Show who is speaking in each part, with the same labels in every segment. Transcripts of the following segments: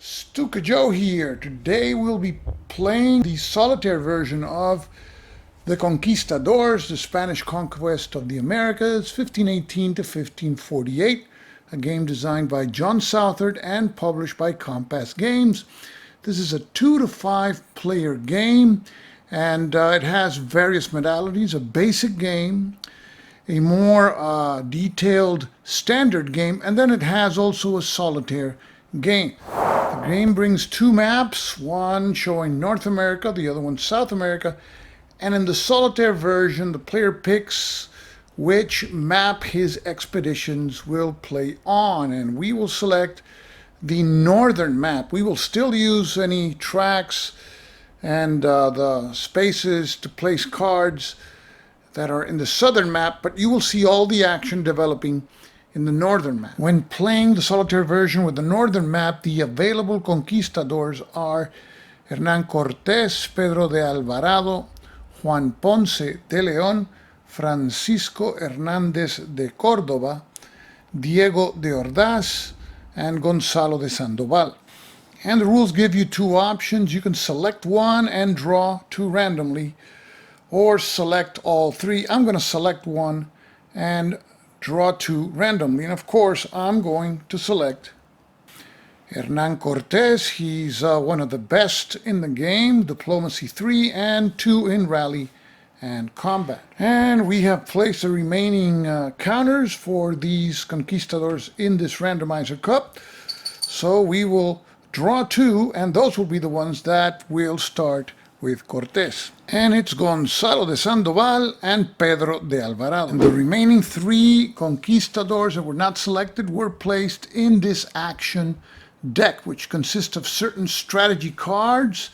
Speaker 1: Stuka Joe here. Today we'll be playing the solitaire version of the Conquistadors, the Spanish Conquest of the Americas, 1518 to 1548, a game designed by John Southard and published by Compass Games. This is a 2 to 5 player game, and it has various modalities: a basic game, a more detailed standard game, and then it has also a solitaire game. The game brings two maps, one showing North America, the other one South America, and in the solitaire version the player picks which map his expeditions will play on, and we will select the northern map. We will still use any tracks and the spaces to place cards that are in the southern map, but you will see all the action developing in the northern map. When playing the solitaire version with the northern map, the available conquistadors are Hernán Cortés, Pedro de Alvarado, Juan Ponce de León, Francisco Hernández de Córdoba, Diego de Ordaz, and Gonzalo de Sandoval. And the rules give you two options. You can select one and draw two randomly, or select all three. I'm going to select one and draw two randomly, and of course I'm going to select Hernán Cortés. He's one of the best in the game, diplomacy 3 and 2 in rally and combat. And we have placed the remaining counters for these conquistadors in this randomizer cup, so we will draw two, and those will be the ones that will start with Cortés. And it's Gonzalo de Sandoval and Pedro de Alvarado. And the remaining three conquistadors that were not selected were placed in this action deck, which consists of certain strategy cards.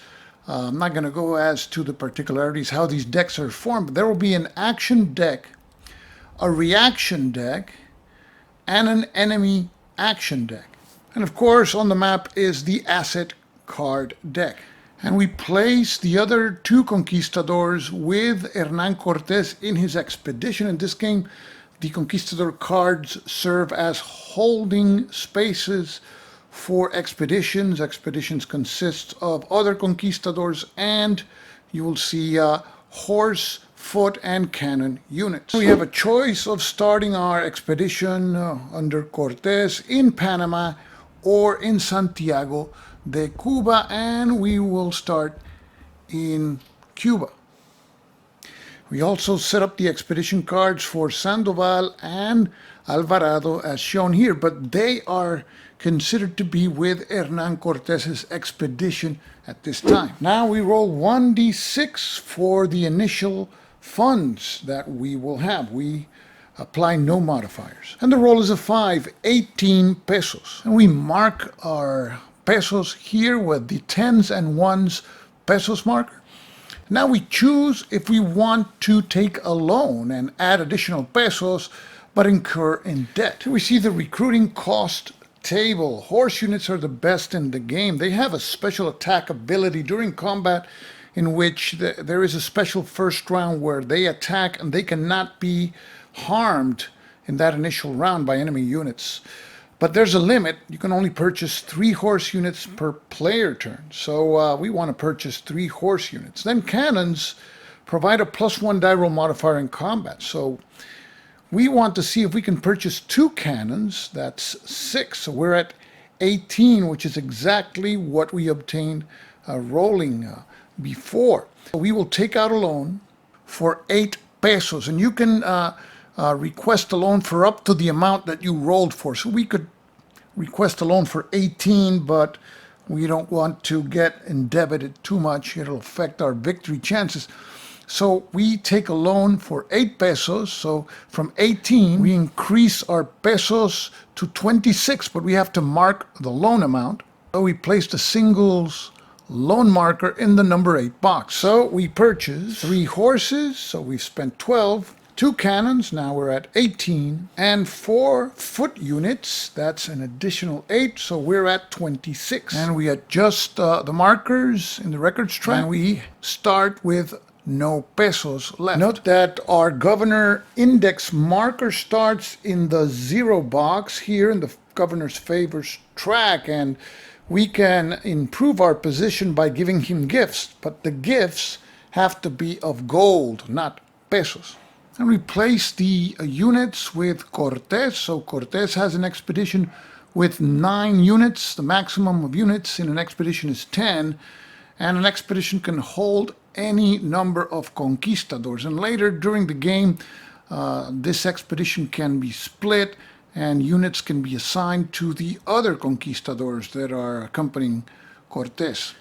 Speaker 1: I'm not going to go as to the particularities how these decks are formed, but there will be an action deck, a reaction deck, and an enemy action deck. And of course on the map is the asset card deck. And we place the other two conquistadors with Hernán Cortés in his expedition. In this game, the conquistador cards serve as holding spaces for expeditions. Expeditions consist of other conquistadors, and you will see horse, foot, and cannon units. We have a choice of starting our expedition under Cortés in Panama or in Santiago de Cuba, and we will start in Cuba. We also set up the expedition cards for Sandoval and Alvarado as shown here, but they are considered to be with Hernán Cortés' expedition at this time. Now we roll 1d6 for the initial funds that we will have. We apply no modifiers. And the roll is a 5, 18 pesos. And we mark our pesos here with the 10s and 1s pesos marker. Now we choose if we want to take a loan and add additional pesos but incur in debt. We see the recruiting cost table. Horse units are the best in the game. They have a special attack ability during combat in which there is a special first round where they attack and they cannot be harmed in that initial round by enemy units. But there's a limit. You can only purchase 3 horse units per player turn. So we want to purchase 3 horse units. Then cannons provide a +1 die roll modifier in combat. So we want to see if we can purchase 2 cannons. That's 6. So we're at 18, which is exactly what we obtained rolling before. We will take out a loan for 8 pesos. And you can request a loan for up to the amount that you rolled for. So we could request a loan for 18, but we don't want to get indebted too much. It'll affect our victory chances. So we take a loan for 8 pesos. So from 18, we increase our pesos to 26, but we have to mark the loan amount. So we placed a singles loan marker in the number 8 box. So we purchase 3 horses. So we've spent 12. 2 cannons, now we're at 18, and 4 foot units, that's an additional 8, so we're at 26. And we adjust the markers in the records track, and we start with no pesos left. Note that our governor index marker starts in the 0 box here in the governor's favors track, and We can improve our position by giving him gifts, but the gifts have to be of gold, not pesos. And replace the units with Cortés. So Cortés has an expedition with 9 units. The maximum of units in an expedition is 10. And an expedition can hold any number of conquistadors. And later during the game, this expedition can be split and units can be assigned to the other conquistadors that are accompanying Cortés.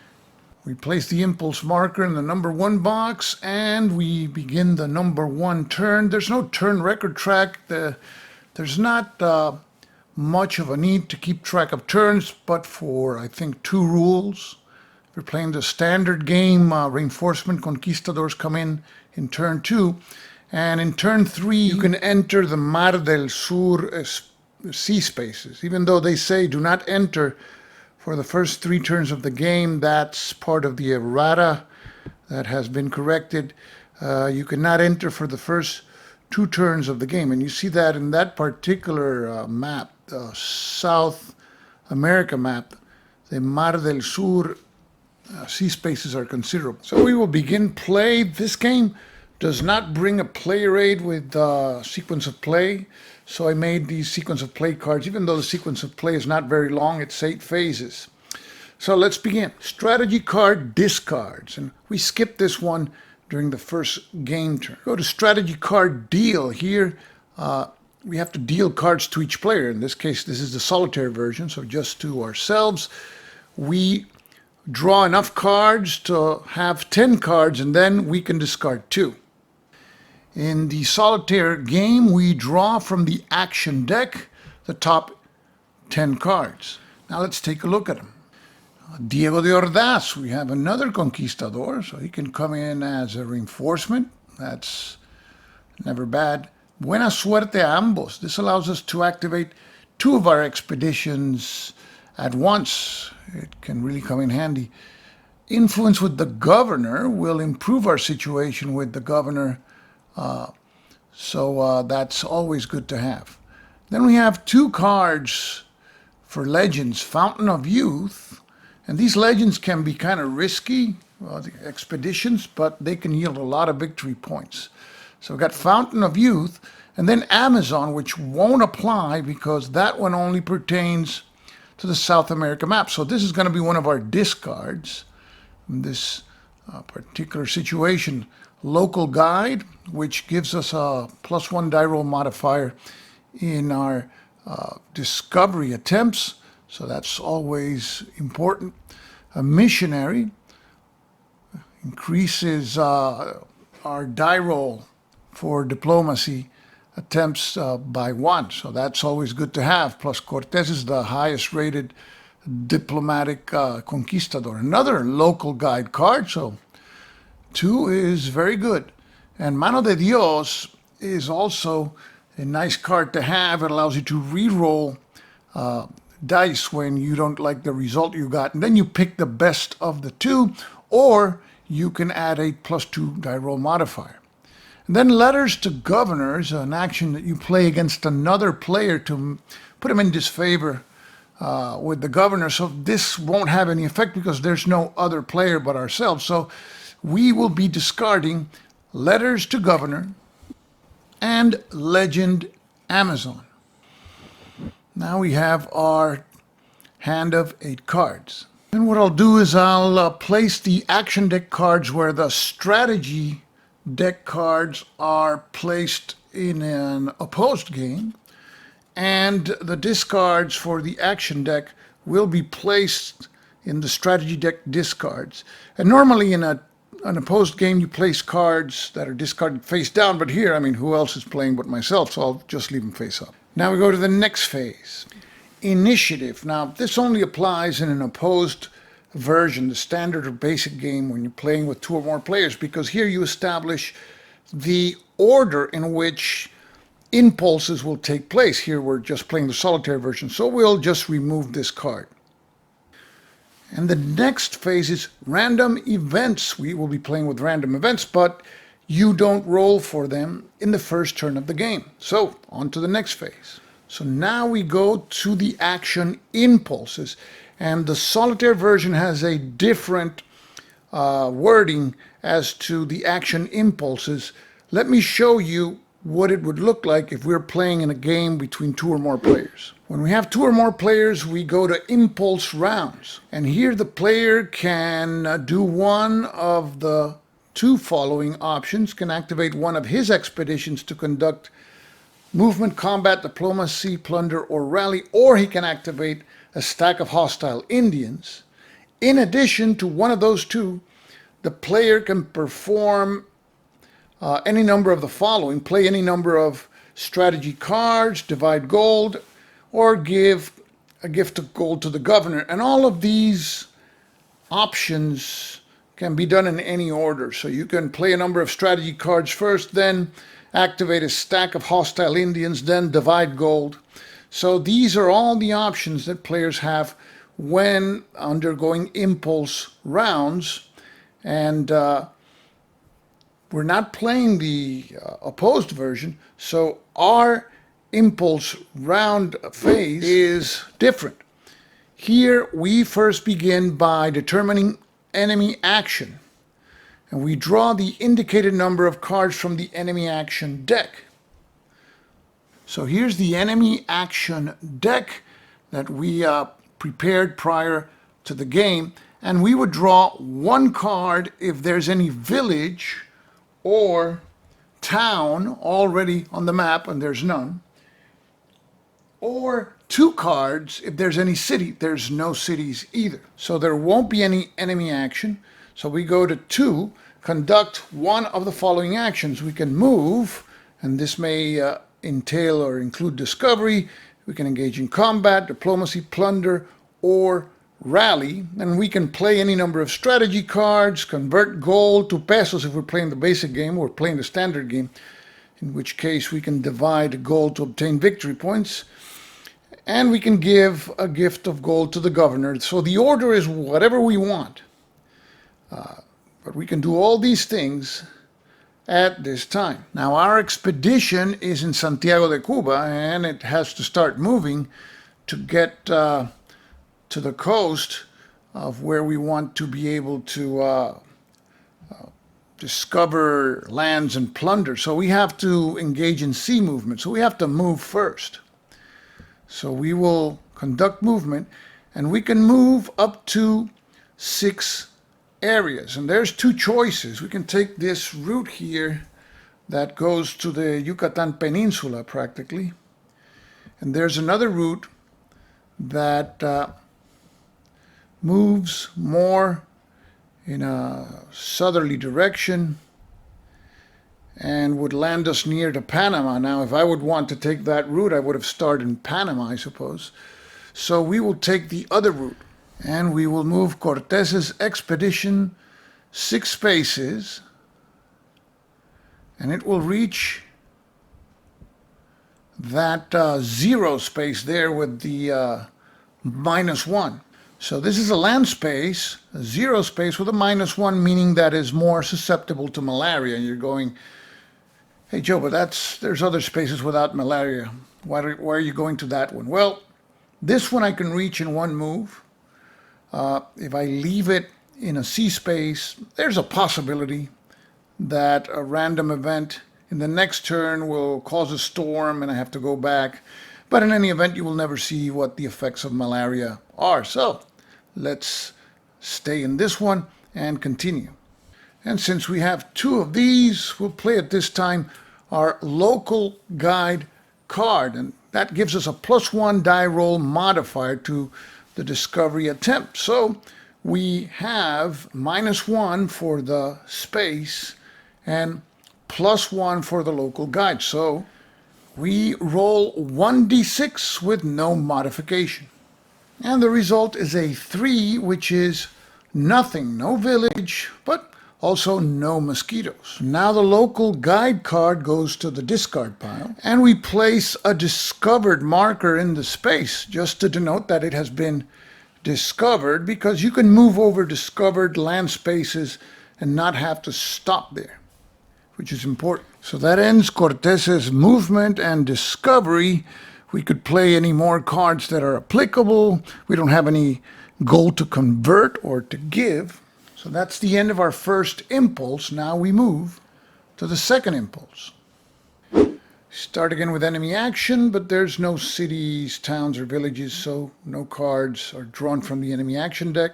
Speaker 1: We place the impulse marker in the number 1 box and we begin the number 1 turn. There's no turn record track. There's not much of a need to keep track of turns, but for, I think, 2 rules. If you're playing the standard game, reinforcement conquistadors come in turn 2. And in turn 3, you can enter the Mar del Sur sea spaces. Even though they say do not enter for the first 3 turns of the game, that's part of the errata that has been corrected. You cannot enter for the first 2 turns of the game. And you see that in that particular map, the South America map, the Mar del Sur sea spaces are considerable. So we will begin play. This game does not bring a player aid with sequence of play. So I made these sequence of play cards. Even though the sequence of play is not very long, it's 8 phases. So let's begin. Strategy card discards. And we skip this one during the first game turn. Go to strategy card deal. Here we have to deal cards to each player. In this case, this is the solitaire version, so just to ourselves. We draw enough cards to have 10 cards, and then we can discard 2. In the solitaire game, we draw from the action deck the top 10 cards. Now let's take a look at them. Diego de Ordaz, we have another conquistador, so he can come in as a reinforcement. That's never bad. Buena suerte a ambos. This allows us to activate 2 of our expeditions at once. It can really come in handy. Influence with the governor will improve our situation with the governor. So that's always good to have. Then we have 2 cards for legends, Fountain of Youth. And these legends can be kind of risky, the expeditions, but they can yield a lot of victory points. So we've got Fountain of Youth, and then Amazon, which won't apply because that one only pertains to the South America map. So this is going to be one of our discards in this particular situation. Local Guide, which gives us a +1 die roll modifier in our discovery attempts. So that's always important. A Missionary increases our die roll for diplomacy attempts by 1. So that's always good to have. Plus Cortés is the highest rated diplomatic conquistador. Another local guide card, so 2 is very good. And Mano de Dios is also a nice card to have. It allows you to re-roll dice when you don't like the result you got. And then you pick the best of the 2, or you can add a +2 die roll modifier. And then Letters to Governors, an action that you play against another player to put him in disfavor with the governor. So this won't have any effect because there's no other player but ourselves. So we will be discarding Letters to Governor and Legend Amazon. Now we have our hand of 8 cards. And what I'll do is I'll place the action deck cards where the strategy deck cards are placed in an opposed game, and the discards for the action deck will be placed in the strategy deck discards. And normally in an opposed game you place cards that are discarded face down, but here, I mean, who else is playing but myself, so I'll just leave them face up. Now we go to the next phase, initiative. Now this only applies in an opposed version, the standard or basic game, when you're playing with 2 or more players, because here you establish the order in which impulses will take place. Here we're just playing the solitaire version, so we'll just remove this card. And the next phase is random events. We will be playing with random events, but you don't roll for them in the first turn of the game. So on to the next phase. So now we go to the action impulses. And the Solitaire version has a different wording as to the action impulses. Let me show you what it would look like if we're playing in a game between 2 or more players. When we have 2 or more players, we go to impulse rounds. And here the player can do one of the 2 following options, can activate one of his expeditions to conduct movement, combat, diplomacy, plunder, or rally, or he can activate a stack of hostile Indians. In addition to one of those 2, the player can perform any number of the following: play any number of strategy cards, divide gold, or give a gift of gold to the governor. And all of these options can be done in any order. So you can play a number of strategy cards first, then activate a stack of hostile Indians, then divide gold. So these are all the options that players have when undergoing impulse rounds. And we're not playing the opposed version, so our impulse round phase is different. Here we first begin by determining enemy action, and we draw the indicated number of cards from the enemy action deck. So here's the enemy action deck that we prepared prior to the game, and we would draw 1 card if there's any village or town already on the map, and there's none, or 2 cards if there's any city. There's no cities either, so there won't be any enemy action. So we go to 2, conduct one of the following actions. We can move, and this may entail or include discovery. We can engage in combat, diplomacy, plunder, or rally, and we can play any number of strategy cards, convert gold to pesos if we're playing the basic game or playing the standard game, in which case we can divide gold to obtain victory points, and we can give a gift of gold to the governor. So the order is whatever we want, but we can do all these things at this time. Now our expedition is in Santiago de Cuba, and it has to start moving to get to the coast of where we want to be able to discover lands and plunder. So we have to engage in sea movement. So we have to move first. So we will conduct movement, and we can move up to 6 areas. And there's 2 choices. We can take this route here that goes to the Yucatan Peninsula practically. And there's another route that moves more in a southerly direction and would land us near to Panama. Now, if I would want to take that route, I would have started in Panama, I suppose. So we will take the other route, and we will move Cortés's expedition 6 spaces, and it will reach that 0 space there with the -1. So this is a land space, a 0 space with a -1, meaning that is more susceptible to malaria. And you're going, hey Joe, but there's other spaces without malaria. Why are you going to that one? Well, this one I can reach in 1 move. If I leave it in a sea space, there's a possibility that a random event in the next turn will cause a storm and I have to go back. But in any event, you will never see what the effects of malaria are. So let's stay in this one and continue. And since we have 2 of these, we'll play at this time our local guide card. And that gives us a +1 die roll modifier to the discovery attempt. So we have -1 for the space and +1 for the local guide. So we roll 1d6 with no modification. And the result is a 3, which is nothing, no village, but also no mosquitoes. Now the local guide card goes to the discard pile, and we place a discovered marker in the space just to denote that it has been discovered, because you can move over discovered land spaces and not have to stop there, which is important. So that ends Cortés's movement and discovery. we could play any more cards that are applicable. We don't have any gold to convert or to give. So that's the end of our first impulse. Now we move to the second impulse. Start again with enemy action, but there's no cities, towns, or villages, so no cards are drawn from the enemy action deck.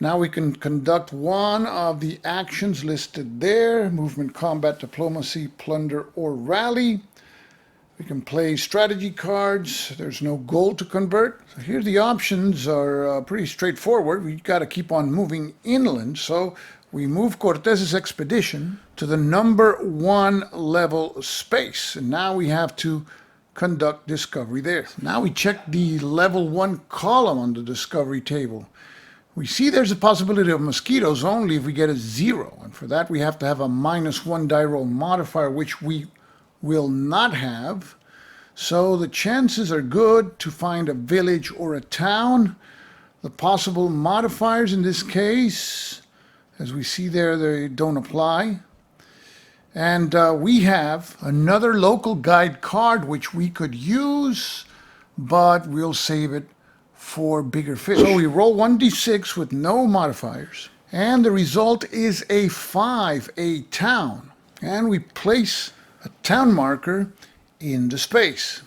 Speaker 1: Now we can conduct one of the actions listed there: movement, combat, diplomacy, plunder, or rally. We can play strategy cards. There's no gold to convert. So here the options are pretty straightforward. We've got to keep on moving inland, so we move Cortés' expedition to the number 1 level space. And now we have to conduct discovery there. Now we check the level 1 column on the discovery table. We see there's a possibility of mosquitoes only if we get a 0. And for that we have to have a -1 die roll modifier, which we will not have. So the chances are good to find a village or a town. The possible modifiers in this case, as we see there, they don't apply. And we have another local guide card which we could use, but we'll save it for bigger fish. So we roll 1d6 with no modifiers, and the result is a 5, a town. And we place a town marker in the space.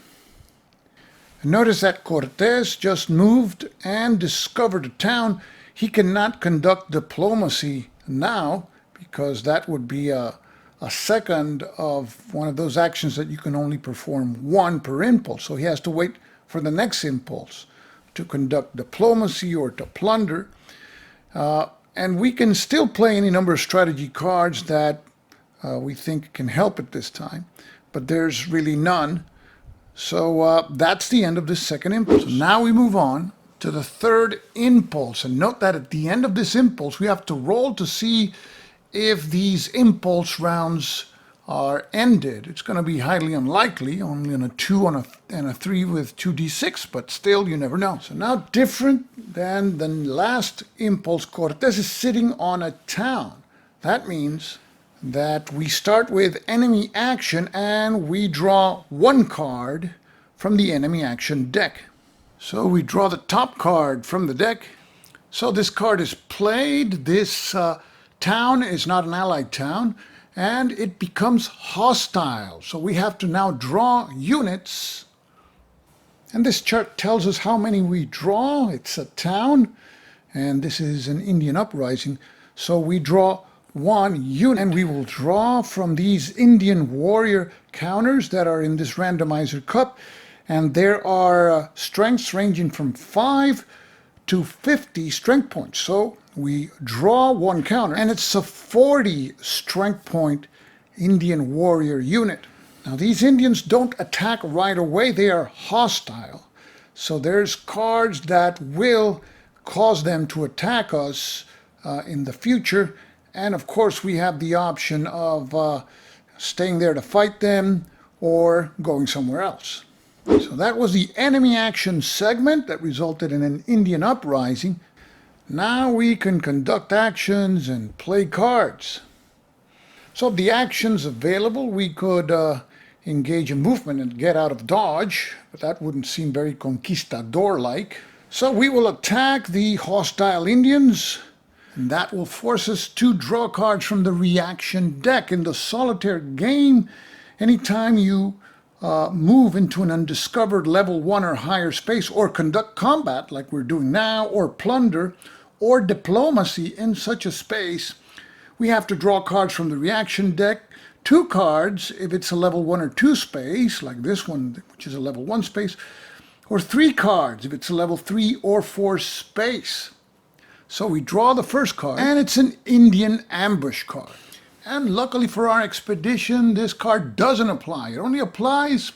Speaker 1: And notice that Cortés just moved and discovered a town. He cannot conduct diplomacy now because that would be a second of one of those actions that you can only perform 1 per impulse. So he has to wait for the next impulse to conduct diplomacy or to plunder. And we can still play any number of strategy cards that we think can help at this time, but there's really none. So that's the end of the second impulse. So now we move on to the third impulse. And note that at the end of this impulse, we have to roll to see if these impulse rounds are ended. It's going to be highly unlikely, only on a 2 and a 3 with 2d6, but still, you never know. So now, different than the last impulse, Cortés is sitting on a town. That means that we start with enemy action and we draw 1 card from the enemy action deck. So we draw the top card from the deck. So this card is played. This town is not an allied town, and it becomes hostile. So we have to now draw units. And this chart tells us how many we draw. It's a town, and this is an Indian uprising. So we draw 1 unit, and we will draw from these Indian warrior counters that are in this randomizer cup. And there are strengths ranging from 5 to 50 strength points. So we draw 1 counter, and it's a 40 strength point Indian warrior unit. Now these Indians don't attack right away, they are hostile. So there's cards that will cause them to attack us in the future. And of course we have the option of staying there to fight them or going somewhere else. So that was the enemy action segment that resulted in an Indian uprising. Now we can conduct actions and play cards. So of the actions available, we could engage in movement and get out of dodge, but that wouldn't seem very conquistador-like. So we will attack the hostile Indians, and that will force us to draw cards from the reaction deck. In the solitaire game, anytime you move into an undiscovered level 1 or higher space, or conduct combat like we're doing now, or plunder, or diplomacy in such a space, we have to draw cards from the reaction deck. 2 cards if it's a level 1 or 2 space, like this one, which is a level 1 space, or 3 cards if it's a level 3 or 4 space. So we draw the first card, and it's an Indian ambush card. And luckily for our expedition, this card doesn't apply. It only applies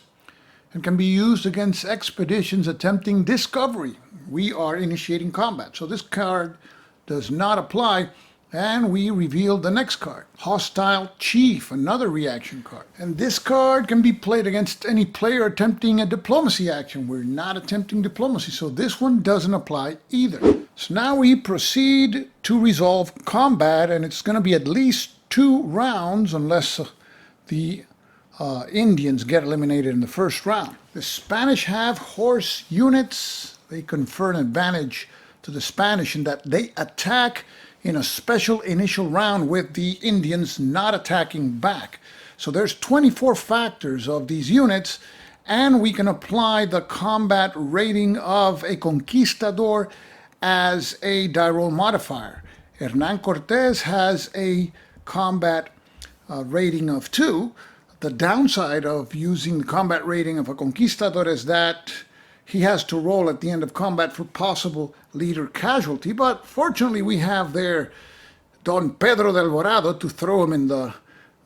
Speaker 1: and can be used against expeditions attempting discovery. We are initiating combat. So this card does not apply, and we reveal the next card. Hostile Chief, another reaction card. And this card can be played against any player attempting a diplomacy action. We're not attempting diplomacy, so this one doesn't apply either. So now we proceed to resolve combat, and it's going to be at least 2 rounds unless the Indians get eliminated in the first round. The Spanish have horse units. They confer an advantage to the Spanish in that they attack in a special initial round with the Indians not attacking back. So there's 24 factors of these units, and we can apply the combat rating of a conquistador as a die roll modifier. Hernán Cortés has a combat rating of 2. The downside of using the combat rating of a conquistador is that he has to roll at the end of combat for possible leader casualty, but fortunately we have there Don Pedro de Alvarado to throw him in the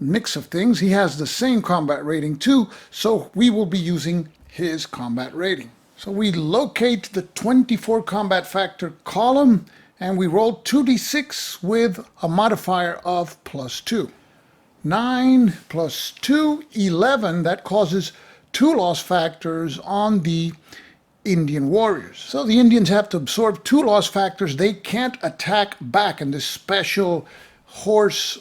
Speaker 1: mix of things. He has the same combat rating too, so we will be using his combat rating. So we locate the 24 combat factor column and we roll 2d6 with a modifier of +2. 9 plus 2, 11. That causes 2 loss factors on the Indian warriors. So the Indians have to absorb 2 loss factors. They can't attack back in this special horse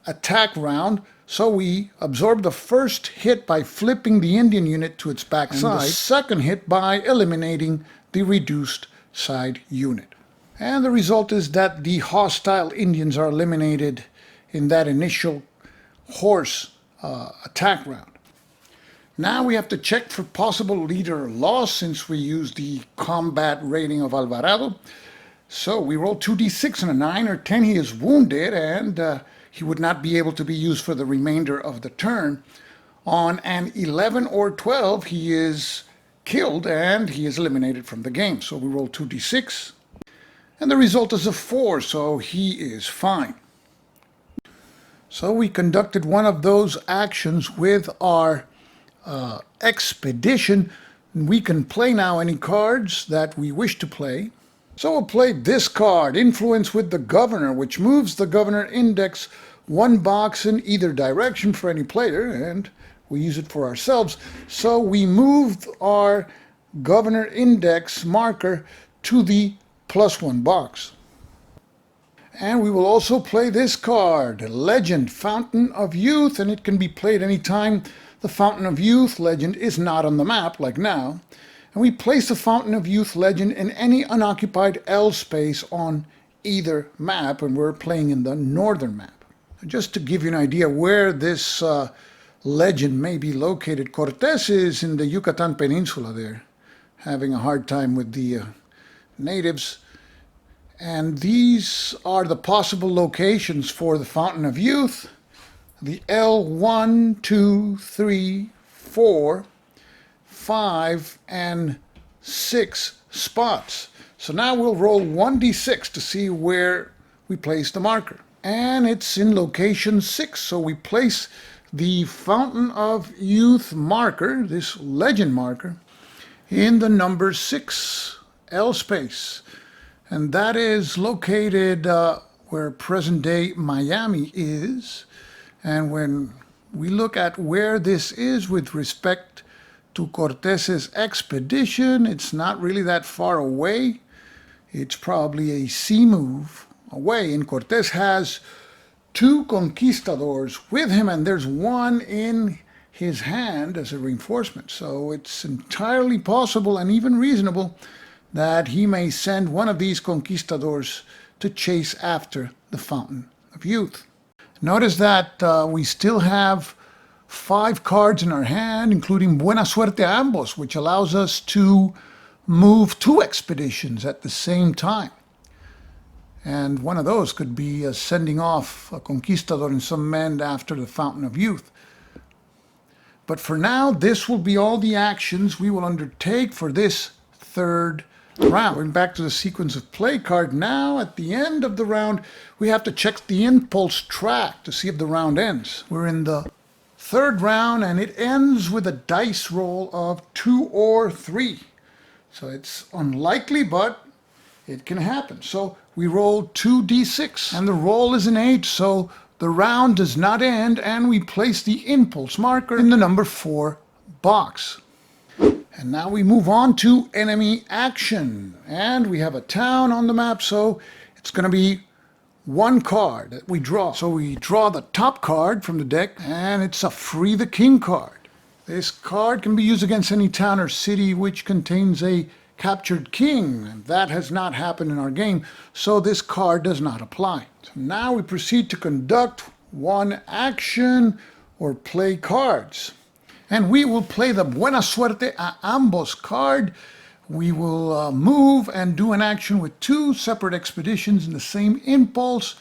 Speaker 1: attack round. So we absorb the first hit by flipping the Indian unit to its backside, and the second hit by eliminating the reduced side unit. And the result is that the hostile Indians are eliminated in that initial horse attack round. Now we have to check for possible leader loss since we use the combat rating of Alvarado. So we roll 2d6 on a 9 or 10. He is wounded and he would not be able to be used for the remainder of the turn. On an 11 or 12, he is killed and he is eliminated from the game. So we roll 2d6 and the result is a 4, so he is fine. So we conducted one of those actions with our expedition. We can play now any cards that we wish to play. So we'll play this card, Influence with the Governor, which moves the Governor index 1 box in either direction for any player, and we use it for ourselves. So we moved our Governor index marker to the +1 box. And we will also play this card, Legend, Fountain of Youth, and it can be played anytime the Fountain of Youth legend is not on the map, like now. And we place the Fountain of Youth legend in any unoccupied L space on either map, and we're playing in the northern map. Just to give you an idea where this legend may be located, Cortés is in the Yucatan Peninsula there, having a hard time with the natives. And these are the possible locations for the Fountain of Youth. The L1, 2, 3, 4, 5, and 6 spots. So now we'll roll 1d6 to see where we place the marker. And it's in location 6, so we place the Fountain of Youth marker, this legend marker, in the number 6 L space. And that is located where present-day Miami is. And when we look at where this is with respect to Cortés's expedition, it's not really that far away. It's probably a sea move away. And Cortés has 2 conquistadors with him, and there's 1 in his hand as a reinforcement. So it's entirely possible and even reasonable that he may send one of these conquistadors to chase after the Fountain of Youth. Notice that we still have 5 cards in our hand, including Buena Suerte a Ambos, which allows us to move 2 expeditions at the same time. And one of those could be sending off a conquistador and some men after the Fountain of Youth. But for now, this will be all the actions we will undertake for this third round. Going back to the sequence of play card now, at the end of the round, we have to check the impulse track to see if the round ends. We're in the 3rd round and it ends with a dice roll of 2 or 3. So it's unlikely, but it can happen. So we roll 2d6 and the roll is an 8, so the round does not end, and we place the impulse marker in the number 4 box. And now we move on to enemy action. And we have a town on the map, so it's going to be 1 card that we draw. So we draw the top card from the deck, and it's a Free the King card. This card can be used against any town or city which contains a captured king. And that has not happened in our game, so this card does not apply. So now we proceed to conduct one action or play cards. And we will play the Buena Suerte a Ambos card. We will move and do an action with two separate expeditions in the same impulse,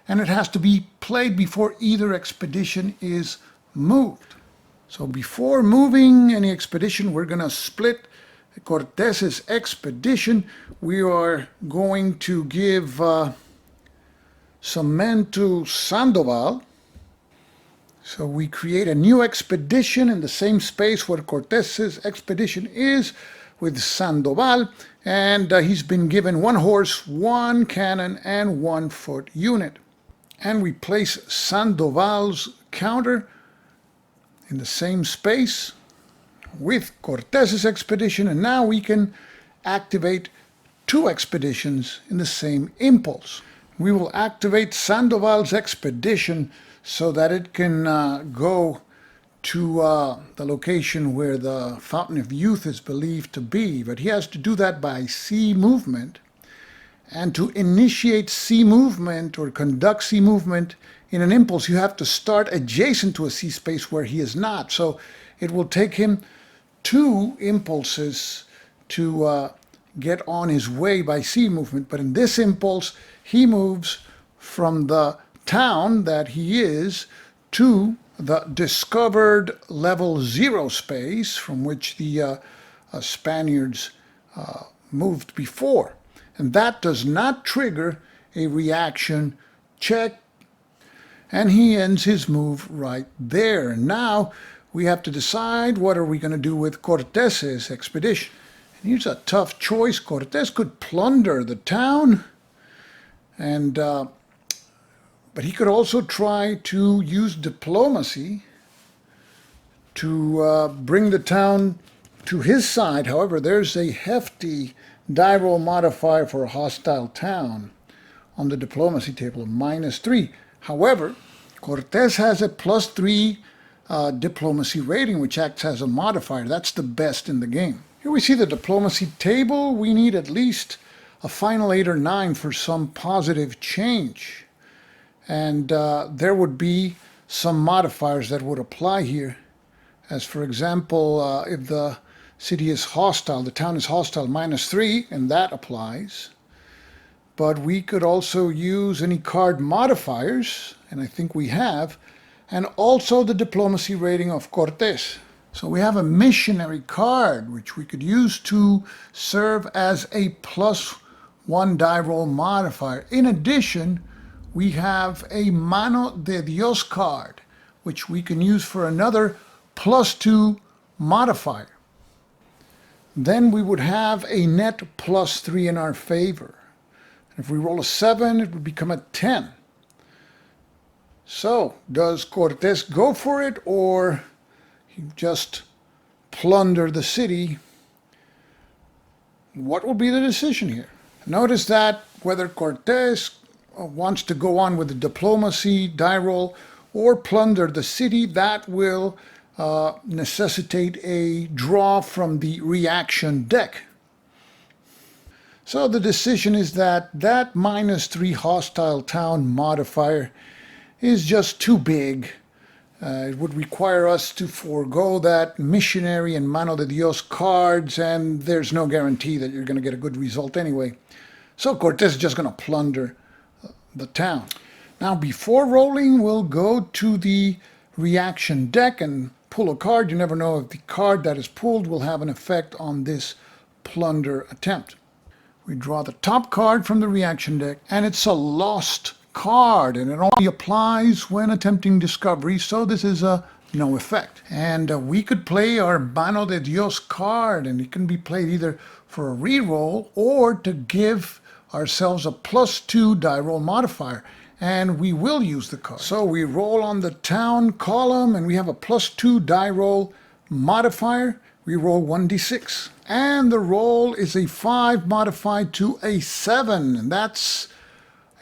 Speaker 1: and it has to be played before either expedition is moved. So before moving any expedition, we're going to split Cortés's expedition. We are going to give some men to Sandoval. So we create a new expedition in the same space where Cortés's expedition is, with Sandoval, and he's been given 1 horse, 1 cannon, and 1 foot unit. And we place Sandoval's counter in the same space with Cortés's expedition, and now we can activate 2 expeditions in the same impulse. We will activate Sandoval's expedition so that it can go to the location where the Fountain of Youth is believed to be, but he has to do that by sea movement. And to initiate sea movement or conduct sea movement in an impulse, you have to start adjacent to a sea space where he is not. So it will take him 2 impulses to get on his way by sea movement. But in this impulse, he moves from the town that he is to the discovered level 0 space from which the Spaniards moved before. And that does not trigger a reaction check. And he ends his move right there. And now we have to decide what are we going to do with Cortés's expedition. And here's a tough choice. Cortés could plunder the town, and but he could also try to use diplomacy to bring the town to his side. However, there's a hefty die roll modifier for a hostile town on the diplomacy table of -3. However, Cortés has a +3 diplomacy rating, which acts as a modifier. That's the best in the game. Here we see the diplomacy table. We need at least a final 8 or 9 for some positive change. And there would be some modifiers that would apply here. As for example, if the city is hostile, the town is hostile, -3, and that applies. But we could also use any card modifiers, and I think we have, and also the diplomacy rating of Cortés. So we have a missionary card, which we could use to serve as a +1 die roll modifier. In addition, we have a Mano de Dios card, which we can use for another +2 modifier. Then we would have a net +3 in our favor. If we roll a 7, it would become a 10. So, does Cortés go for it, or he just plunder the city? What will be the decision here? Notice that whether Cortés wants to go on with the diplomacy die roll or plunder the city, that will necessitate a draw from the reaction deck. So the decision is that -3 hostile town modifier is just too big. It would require us to forego that missionary and Mano de Dios cards, and there's no guarantee that you're going to get a good result anyway. So Cortés is just going to plunder the town. Now, before rolling, we'll go to the reaction deck and pull a card. You never know if the card that is pulled will have an effect on this plunder attempt. We draw the top card from the reaction deck, and it's a lost card, and it only applies when attempting discovery, so this is a no effect. And we could play our Mano de Dios card, and it can be played either for a reroll or to give ourselves a +2 die roll modifier, and we will use the card. So we roll on the town column, and we have a +2 die roll modifier. We roll 1d6, and the roll is a 5 modified to a 7, and that's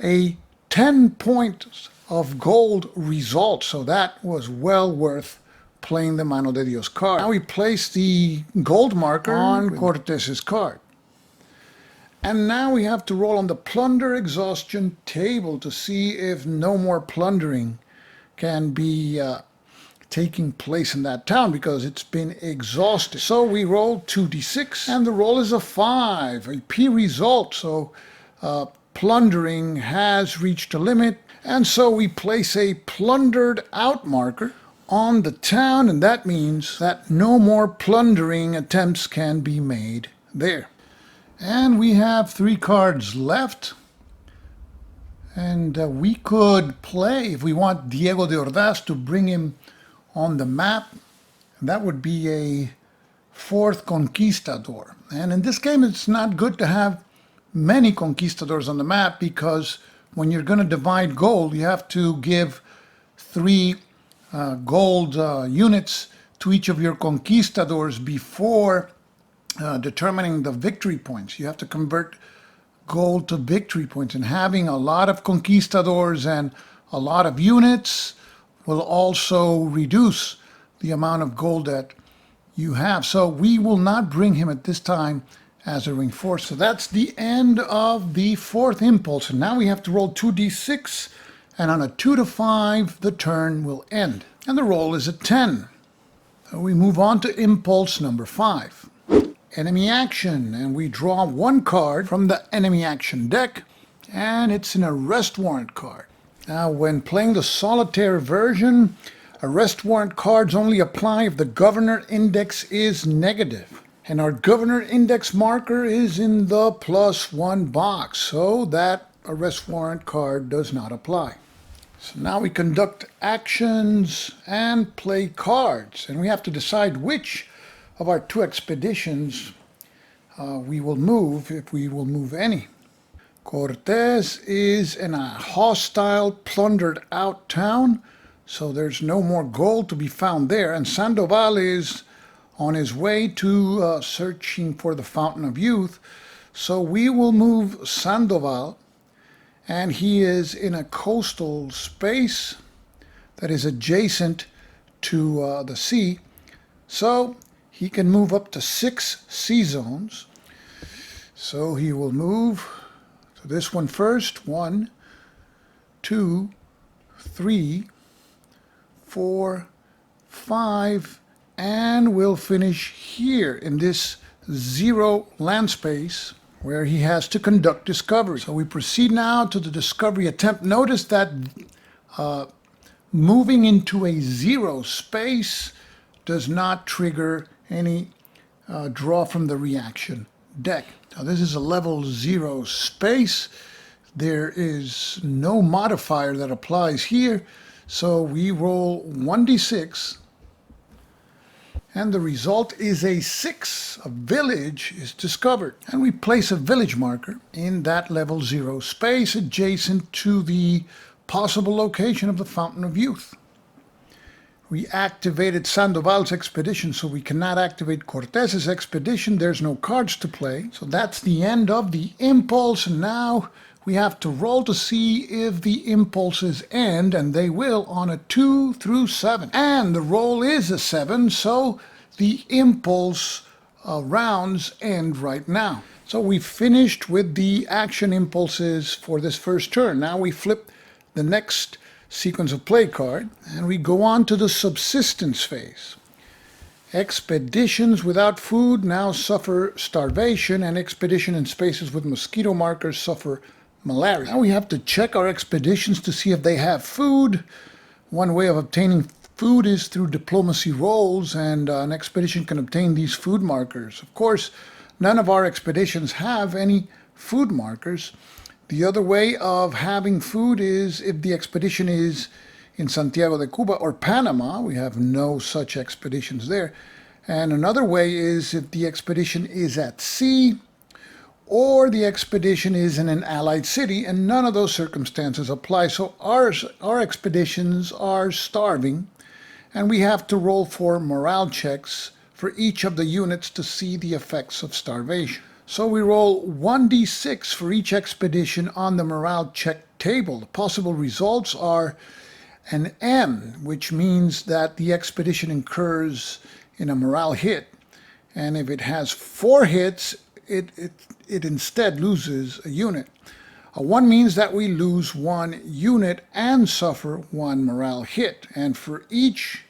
Speaker 1: a 10 points of gold result, so that was well worth playing the Mano de Dios card. Now we place the gold marker on Cortés' card. And now we have to roll on the plunder exhaustion table to see if no more plundering can be taking place in that town because it's been exhausted. So we roll 2d6 and the roll is a 5, a P result. So plundering has reached a limit, and so we place a plundered out marker on the town, and that means that no more plundering attempts can be made there. And we have 3 cards left, and we could play, if we want Diego de Ordaz, to bring him on the map. That would be a 4th conquistador. And in this game, it's not good to have many conquistadors on the map, because when you're going to divide gold, you have to give 3 gold units to each of your conquistadors before determining the victory points. You have to convert gold to victory points, and having a lot of conquistadors and a lot of units will also reduce the amount of gold that you have. So we will not bring him at this time as a reinforcer. So that's the end of the 4th impulse. And now we have to roll 2d6, and on a 2 to 5, the turn will end. And the roll is a 10. So we move on to impulse number 5. Enemy action, and we draw 1 card from the enemy action deck, and it's an arrest warrant card. Now, when playing the Solitaire version, arrest warrant cards only apply if the governor index is negative. And our governor index marker is in the +1 box, so that arrest warrant card does not apply. So now we conduct actions and play cards, and we have to decide which of our 2 expeditions we will move, if we will move any. Cortés is in a hostile, plundered out town, so there's no more gold to be found there. And Sandoval is on his way to searching for the Fountain of Youth. So we will move Sandoval, and he is in a coastal space that is adjacent to the sea. So he can move up to 6 sea zones. So he will move to this one first. 1, 2, 3, 4, 5, and we'll finish here in this 0 land space where he has to conduct discovery. So we proceed now to the discovery attempt. Notice that moving into a 0 space does not trigger any draw from the reaction deck. Now this is a level 0 space. There is no modifier that applies here, so we roll 1d6, and the result is a 6. A village is discovered, and we place a village marker in that level 0 space adjacent to the possible location of the Fountain of Youth. We activated Sandoval's expedition, so we cannot activate Cortés' expedition. There's no cards to play. So that's the end of the impulse. And now we have to roll to see if the impulses end, and they will on a 2 through 7. And the roll is a 7, so the impulse rounds end right now. So we finished with the action impulses for this first turn. Now we flip the next sequence of play card, and we go on to the subsistence phase. Expeditions without food now suffer starvation, and expedition in spaces with mosquito markers suffer malaria. Now we have to check our expeditions to see if they have food. One way of obtaining food is through diplomacy rolls, and an expedition can obtain these food markers. Of course, none of our expeditions have any food markers. The other way of having food is if the expedition is in Santiago de Cuba or Panama. We have no such expeditions there. And another way is if the expedition is at sea or the expedition is in an allied city, and none of those circumstances apply. So our expeditions are starving, and we have to roll for morale checks for each of the units to see the effects of starvation. So we roll 1d6 for each expedition on the morale check table. The possible results are an M, which means that the expedition incurs in a morale hit. And if it has 4 hits, it instead loses a unit. A 1 means that we lose 1 unit and suffer 1 morale hit. And for each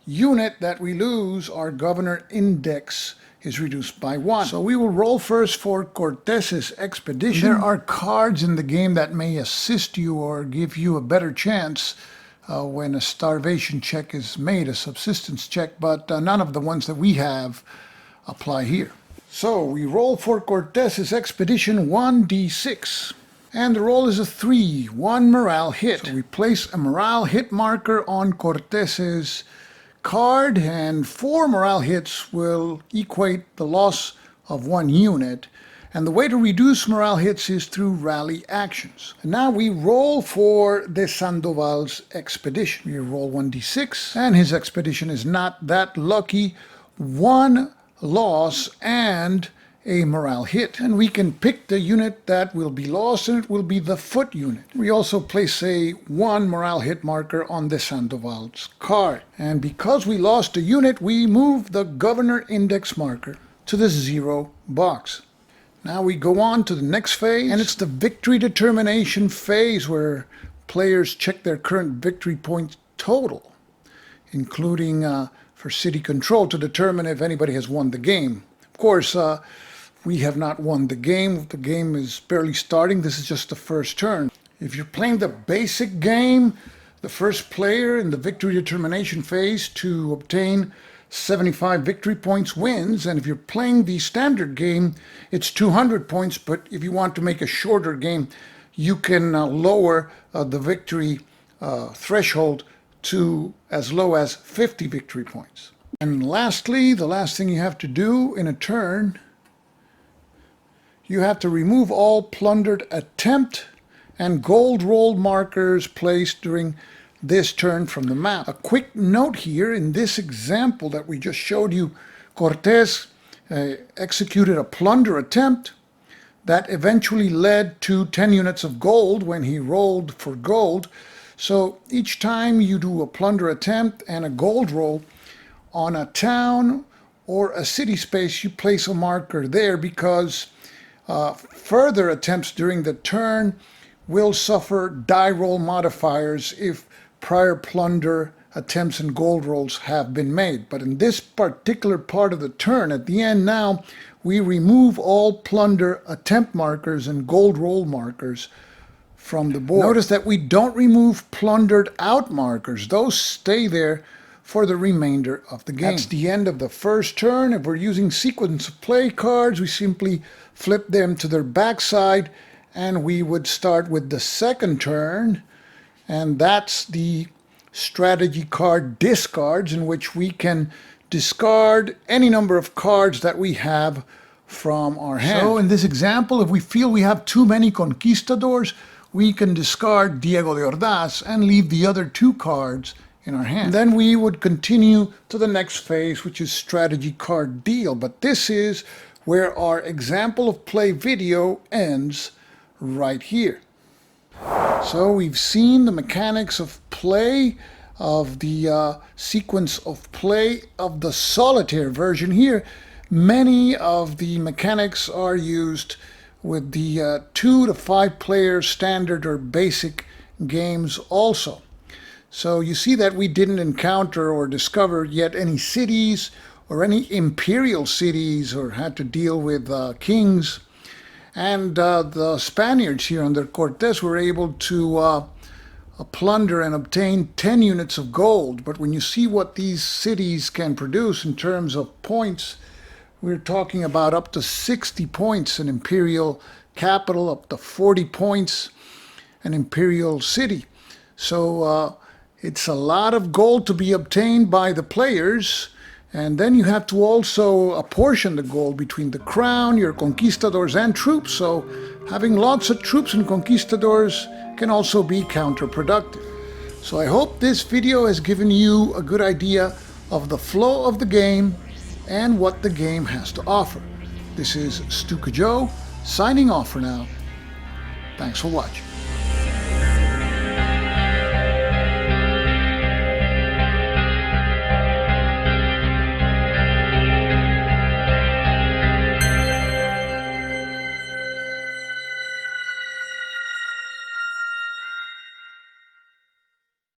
Speaker 1: unit that we lose, our governor index is reduced by 1. So we will roll first for Cortés' expedition. There are cards in the game that may assist you or give you a better chance when a starvation check is made, a subsistence check, but none of the ones that we have apply here. So we roll for Cortés' expedition 1d6. And the roll is a 3, 1 morale hit. So we place a morale hit marker on Cortés' card, and 4 morale hits will equate the loss of 1 unit. And the way to reduce morale hits is through rally actions. And now we roll for the Sandoval's expedition. We roll 1d6, and his expedition is not that lucky. 1 loss and a morale hit. And we can pick the unit that will be lost, and it will be the foot unit. We also place a 1 morale hit marker on the Sandoval's card. And because we lost a unit, we move the governor index marker to the 0 box. Now we go on to the next phase, and it's the victory determination phase, where players check their current victory point total, including for city control, to determine if anybody has won the game. Of course, we have not won the game. The game is barely starting. This is just the first turn. If you're playing the basic game, the first player in the victory determination phase to obtain 75 victory points wins. And if you're playing the standard game, it's 200 points. But if you want to make a shorter game, you can lower the victory threshold to as low as 50 victory points. And lastly, the last thing you have to do in a turn, you have to remove all plundered attempt and gold roll markers placed during this turn from the map. A quick note here, in this example that we just showed you, Cortés executed a plunder attempt that eventually led to 10 units of gold when he rolled for gold. So each time you do a plunder attempt and a gold roll on a town or a city space, you place a marker there, because further attempts during the turn will suffer die roll modifiers if prior plunder attempts and gold rolls have been made. But in this particular part of the turn, at the end now, we remove all plunder attempt markers and gold roll markers from the board. Notice that we don't remove plundered out markers. Those stay there for the remainder of the game. That's the end of the first turn. If we're using sequence of play cards, we simply flip them to their backside, and we would start with the second turn, and that's the strategy card discards, in which we can discard any number of cards that we have from our hand. So in this example, if we feel we have too many conquistadors, we can discard Diego de Ordaz and leave the other 2 cards in our hand. Then we would continue to the next phase, which is strategy card deal. But this is where our example of play video ends right here. So we've seen the mechanics of play, of the sequence of play of the Solitaire version here. Many of the mechanics are used with the 2 to 5 player standard or basic games also. So you see that we didn't encounter or discover yet any cities or any imperial cities, or had to deal with kings. And the Spaniards here under Cortés were able to plunder and obtain 10 units of gold. But when you see what these cities can produce in terms of points, we're talking about up to 60 points an imperial capital, up to 40 points an imperial city. So it's a lot of gold to be obtained by the players. And then you have to also apportion the gold between the crown, your conquistadors, and troops. So having lots of troops and conquistadors can also be counterproductive. So I hope this video has given you a good idea of the flow of the game and what the game has to offer. This is Stuka Joe, signing off for now. Thanks for watching.